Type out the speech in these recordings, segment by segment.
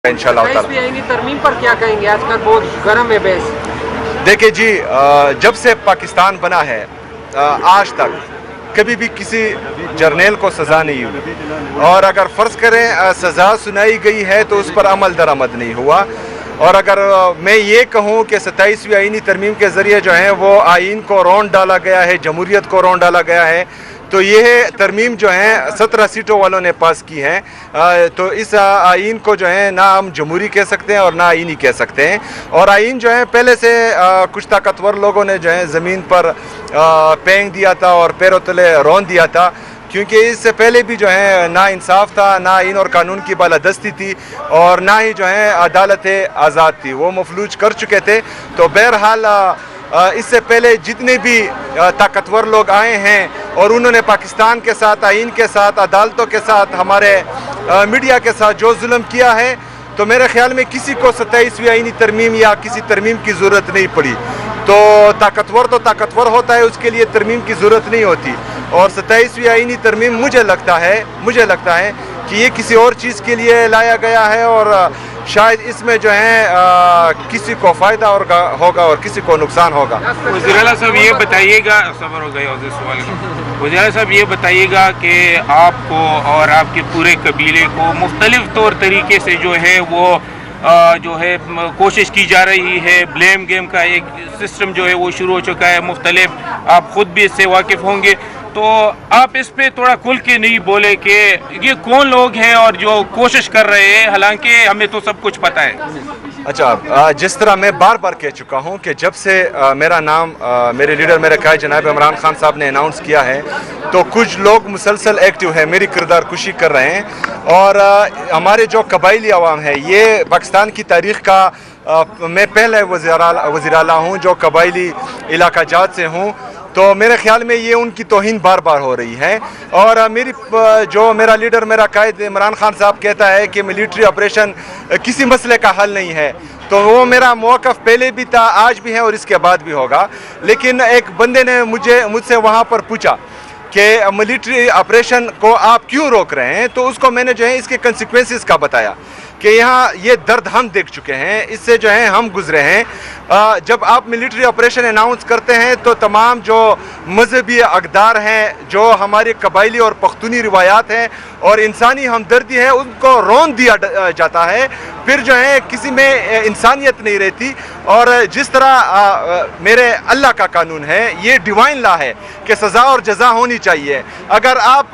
इंशाल्लाह ताला। तरमीम पर क्या कहेंगे? आजकल बहुत गर्म है बहस। देखिए जी, जब से पाकिस्तान बना है आज तक कभी भी किसी जर्नेल को सज़ा नहीं हुई, और अगर फ़र्ज़ करें सज़ा सुनाई गई है तो उस पर अमल दरामद नहीं हुआ। और अगर मैं ये कहूँ कि 27वीं आईनी तरमीम के ज़रिए जो है वो आइन को रौंद डाला गया है, जमहूरियत को रौंद डाला गया है, तो ये तरमीम जो है 17 सीटों वालों ने पास की हैं। तो इस आइन को जो है ना हम जमहूरी कह सकते हैं और ना आइनी कह सकते हैं। और आइन जो है पहले से कुछ ताकतवर लोगों ने जो है ज़मीन पर फेंक दिया था और पैरों तले रौंद दिया था, क्योंकि इससे पहले भी जो है ना इंसाफ था, ना आइन और कानून की बालादस्ती थी, और ना ही जो है अदालत आज़ाद थी, वो मफलूज कर चुके थे। तो बहरहाल इससे पहले जितने भी ताकतवर लोग आए हैं और उन्होंने पाकिस्तान के साथ, आइन के साथ, अदालतों के साथ, हमारे मीडिया के साथ जो जुल्म किया है, तो मेरे ख्याल में किसी को 27वीं आईनी तरमीम या किसी तरमीम की ज़रूरत नहीं पड़ी। तो ताकतवर होता है, उसके लिए तरमीम की ज़रूरत नहीं होती। और 27वीं आईनी तरमीम मुझे लगता है कि ये किसी और चीज़ के लिए लाया गया है, और शायद इसमें जो है किसी को फ़ायदा होगा और किसी को नुकसान होगा। वज़ीर साहब ये बताइएगा, सबर हो गया सवाल का। वज़ीर साहब ये बताइएगा कि आपको और आपके पूरे कबीले को मुख्तलिफ तौर तरीके से जो है वो जो है कोशिश की जा रही है, ब्लेम गेम का एक सिस्टम जो है वो शुरू हो चुका है मुख्तलिफ, आप ख़ुद भी इससे वाकिफ़ होंगे, तो आप इस पे थोड़ा खुल के नहीं बोले कि ये कौन लोग हैं और जो कोशिश कर रहे हैं, हालांकि हमें तो सब कुछ पता है। अच्छा, जिस तरह मैं बार बार कह चुका हूं कि जब से मेरा नाम मेरे लीडर मेरे कायद जनाब इमरान खान साहब ने अनाउंस किया है, तो कुछ लोग मुसलसल एक्टिव हैं, मेरी किरदार कुशी कर रहे हैं। और हमारे जो कबाइली अवाम है, ये पाकिस्तान की तारीख़ का मैं पहले वज़ीर आला हूँ जो कबाइली इलाका जात से हूँ, तो मेरे ख्याल में ये उनकी तौहीन बार बार हो रही है। और मेरा लीडर मेरा कायद इमरान खान साहब कहता है कि मिलिट्री ऑपरेशन किसी मसले का हल नहीं है, तो वो मेरा मौक़िफ़ पहले भी था, आज भी है और इसके बाद भी होगा। लेकिन एक बंदे ने मुझसे वहाँ पर पूछा कि मिलिट्री ऑपरेशन को आप क्यों रोक रहे हैं, तो उसको मैंने जो है इसके कंसिक्वेंसेस का बताया कि यहाँ ये दर्द हम देख चुके हैं, इससे जो है हम गुजरे हैं। जब आप मिलिट्री ऑपरेशन अनाउंस करते हैं तो तमाम जो मजहबी अक़दार हैं, जो हमारी कबाइली और पख्तूनी रिवायात हैं और इंसानी हमदर्दी है, उनको रौंद दिया जाता है, फिर जो है किसी में इंसानियत नहीं रहती। और जिस तरह मेरे अल्लाह का कानून है, ये डिवाइन लॉ है कि सज़ा और जज़ा होनी चाहिए। अगर आप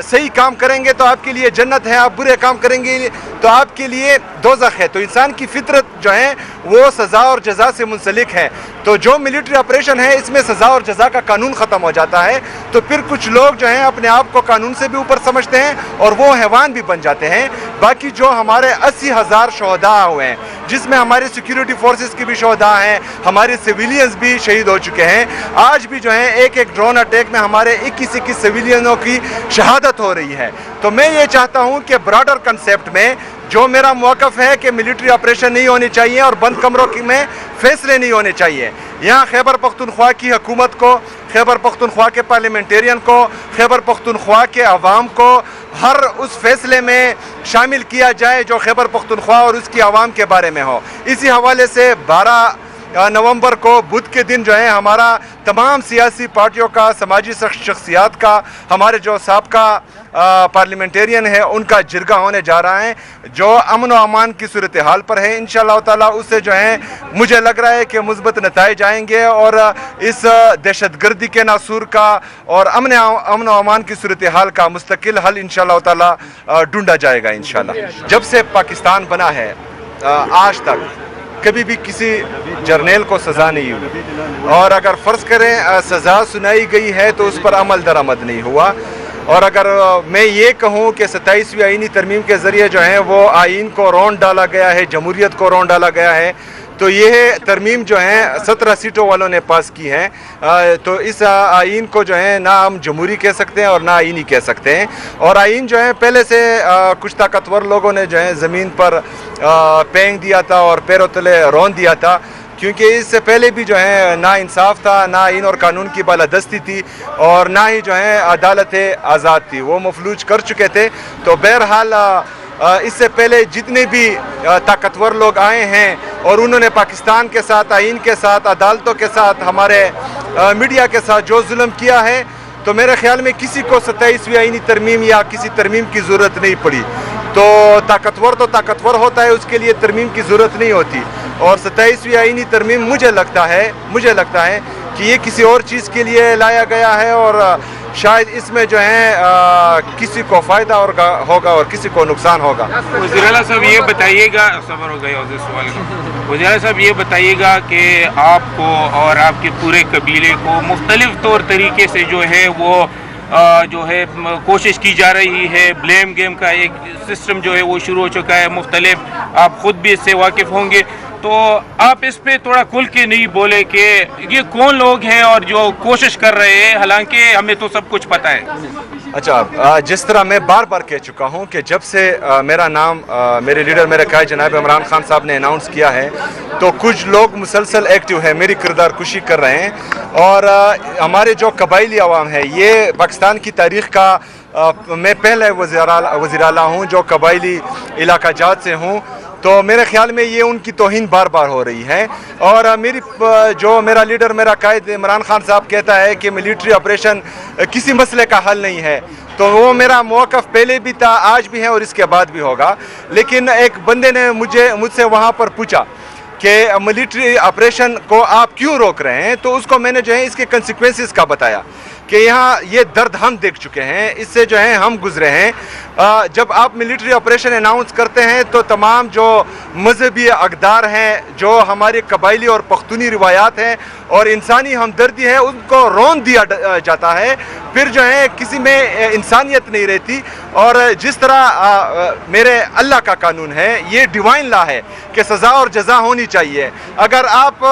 सही काम करेंगे तो आपके लिए जन्नत है, आप बुरे काम करेंगे तो आपके लिए दोज़ख है। तो इंसान की फितरत जो है वो सज़ा और जज़ा से मुंसलिक है। तो जो मिलिट्री ऑपरेशन है, इसमें सज़ा और जज़ा का कानून ख़त्म हो जाता है, तो फिर कुछ लोग जो हैं अपने आप को कानून से भी ऊपर समझते हैं और वो हैवान भी बन जाते हैं। बाकी जो हमारे 80,000 शहदा हुए हैं, जिसमें हमारे सिक्योरिटी फोर्सेस के भी शहदा हैं, हमारे सिविलियंस भी शहीद हो चुके हैं। आज भी जो है एक ड्रोन अटैक में हमारे 21 सिविलियनों की शहादत हो रही है। तो मैं ये चाहता हूँ कि ब्रॉडर कंसेप्ट में जो मेरा मौक़िफ़ है कि मिलिट्री ऑपरेशन नहीं होनी चाहिए और बंद कमरों में फ़ैसले नहीं होने चाहिए। यहाँ खैबर पख्तूनख्वा की हुकूमत को, खैबर पख्तूनख्वा के पार्लियामेंटेरियन को, खैबर पख्तूनख्वा के अवाम को हर उस फैसले में शामिल किया जाए जो खैबर पख्तूनख्वा और उसकी आवाम के बारे में हो। इसी हवाले से 12 नवंबर को बुध के दिन जो है हमारा तमाम सियासी पार्टियों का, समाजी शख्सियात का, हमारे जो साबका पार्लियामेंटेरियन है उनका जिरगा होने जा रहा है, जो अमन व अमान की सूरत हाल पर है। इंशाअल्लाह ताला उससे जो है मुझे लग रहा है कि मुस्बत नताइज आएंगे और इस दहशतगर्दी के नासूर का और अमन व अमान की सूरत हाल का मुस्तकिल हल इंशाअल्लाह ताला ढूंढा जाएगा इंशाअल्लाह। जब से पाकिस्तान बना है आज तक कभी भी किसी जर्नेल को सज़ा नहीं हुई, और अगर फ़र्ज़ करें सज़ा सुनाई गई है तो उस पर अमल दरामद नहीं हुआ। और अगर मैं ये कहूँ कि 27वीं आईनी तरमीम के ज़रिए जो है वो आइन को रौंद डाला गया है, जमहूरियत को रौंद डाला गया है, तो ये तरमीम जो है 17 सीटों वालों ने पास की हैं। तो इस आइन को जो है ना हम जमहूरी कह सकते हैं और ना आइनी कह सकते हैं। और आइन जो है पहले से कुछ ताकतवर लोगों ने जो है ज़मीन पर फेंक दिया था और पैरों तले रौंद दिया था, क्योंकि इससे पहले भी जो है ना इंसाफ था, ना आइन और कानून की बालादस्ती थी, और ना ही जो है अदालत आज़ाद थी, वो मफलूज कर चुके थे। तो बहरहाल اس سے پہلے جتنے بھی طاقتور لوگ آئے ہیں اور انہوں نے پاکستان کے ساتھ، آئین کے ساتھ، عدالتوں کے ساتھ، ہمارے میڈیا کے ساتھ جو ظلم کیا ہے، تو میرے خیال میں کسی کو 27ویں آئینی ترمیم یا کسی ترمیم کی ضرورت نہیں پڑی. تو طاقتور ہوتا ہے، اس کے لیے ترمیم کی ضرورت نہیں ہوتی. اور 27ویں آئینی ترمیم مجھے لگتا ہے کہ یہ کسی اور چیز کے لیے لایا گیا ہے، اور شاید اس میں جو ہے کسی کو فائدہ ہوگا اور کسی کو نقصان ہوگا. وزیر اعلیٰ صاحب یہ بتائیے گا، صبر ہو گئے سوال کا. وزیر اعلیٰ صاحب یہ بتائیے گا کہ آپ کو اور آپ کے پورے قبیلے کو مختلف طور طریقے سے جو ہے وہ کوشش کی جا رہی ہے. بلیم گیم کا ایک سسٹم جو ہے وہ شروع ہو چکا ہے مختلف، آپ خود بھی اس سے واقف ہوں گے، تو آپ اس پہ تھوڑا کھل کے نہیں بولے کہ یہ کون لوگ ہیں اور جو کوشش کر رہے ہیں، حالانکہ ہمیں تو سب کچھ پتہ ہے. اچھا، جس طرح میں بار بار کہہ چکا ہوں کہ جب سے میرا نام میرے لیڈر میرے قائد جناب عمران خان صاحب نے اناؤنس کیا ہے، تو کچھ لوگ مسلسل ایکٹیو ہیں، میری کردار کشی کر رہے ہیں. اور ہمارے جو قبائلی عوام ہے، یہ پاکستان کی تاریخ کا میں پہلے وزیر اعلیٰ ہوں جو قبائلی علاقہ جات سے ہوں، تو میرے خیال میں یہ ان کی توہین بار بار ہو رہی ہے. اور میرا لیڈر میرا قائد عمران خان صاحب کہتا ہے کہ ملٹری آپریشن کسی مسئلے کا حل نہیں ہے، تو وہ میرا موقف پہلے بھی تھا، آج بھی ہے اور اس کے بعد بھی ہوگا. لیکن ایک بندے نے مجھ سے وہاں پر پوچھا کہ ملٹری آپریشن کو آپ کیوں روک رہے ہیں، تو اس کو میں نے جو ہے اس کے کنسیکوینسز کا بتایا کہ یہاں یہ درد ہم دیکھ چکے ہیں، اس سے جو ہے ہم گزرے ہیں. جب آپ ملٹری آپریشن اناؤنس کرتے ہیں تو تمام جو مذہبی اقدار ہیں، جو ہماری قبائلی اور پختونی روایات ہیں اور انسانی ہمدردی ہے، ان کو رون دیا جاتا ہے. پھر جو ہے کسی میں انسانیت نہیں رہتی. اور جس طرح میرے اللہ کا قانون ہے، یہ ڈیوائن لا ہے کہ سزا اور جزا ہونی چاہیے. اگر آپ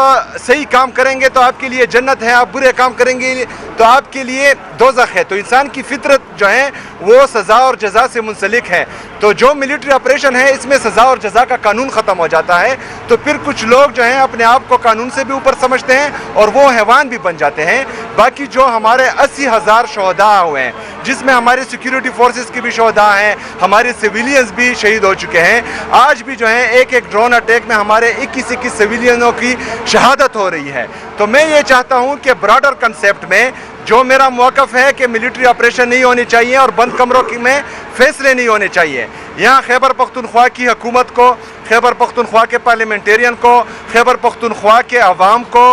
صحیح کام کریں گے تو آپ کے لیے جنت ہے، آپ برے کام کریں گے تو آپ کے لیے دوزخ ہے. تو انسان کی فطرت جو ہے وہ سزا اور جزا سے منسلک ہے. تو جو ملٹری آپریشن ہے، اس میں سزا اور جزا کا قانون ختم ہو جاتا ہے. تو پھر کچھ لوگ جو ہیں اپنے آپ کو قانون سے بھی اوپر سمجھتے ہیں اور وہ حیوان بھی بن جاتے ہیں. باقی جو ہمارے 80,000 شہداء ہوئے ہیں، جس میں ہمارے سیکیورٹی فورسز کی بھی شہداء ہیں، ہمارے سویلینز بھی شہید ہو چکے ہیں. آج بھی جو ہیں ایک ڈرون اٹیک میں ہمارے 21 سویلینوں کی شہادت ہو رہی ہے. تو میں یہ چاہتا ہوں کہ براڈر کنسیپٹ میں جو میرا موقف ہے کہ ملٹری آپریشن نہیں ہونی چاہیے اور بند کمروں میں فیصلے نہیں ہونے چاہیے. یہاں خیبر پختونخوا کی حکومت کو، خیبر پختونخوا کے پارلیمنٹیرین کو، خیبر پختونخوا کے عوام کو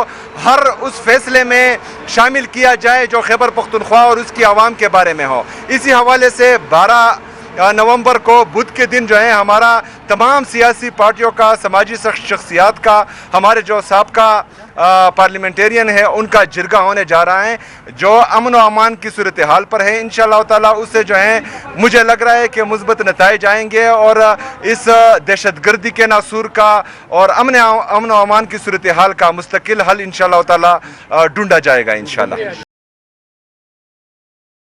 ہر اس فیصلے میں شامل کیا جائے جو خیبر پختونخوا اور اس کی عوام کے بارے میں ہو. اسی حوالے سے 12 نومبر کو بدھ کے دن جو ہے ہمارا تمام سیاسی پارٹیوں کا، سماجی شخصیات کا، ہمارے جو سابقہ پارلیمنٹیرین ہے ان کا جرگہ ہونے جا رہا ہے جو امن و امان کی صورتحال پر ہے. انشاءاللہ تعالی اس سے جو ہے مجھے لگ رہا ہے کہ مثبت نتائج آئیں گے اور اس دہشت گردی کے ناسور کا اور امن و امان کی صورتحال کا مستقل حل انشاءاللہ تعالی ڈھونڈا جائے گا انشاءاللہ.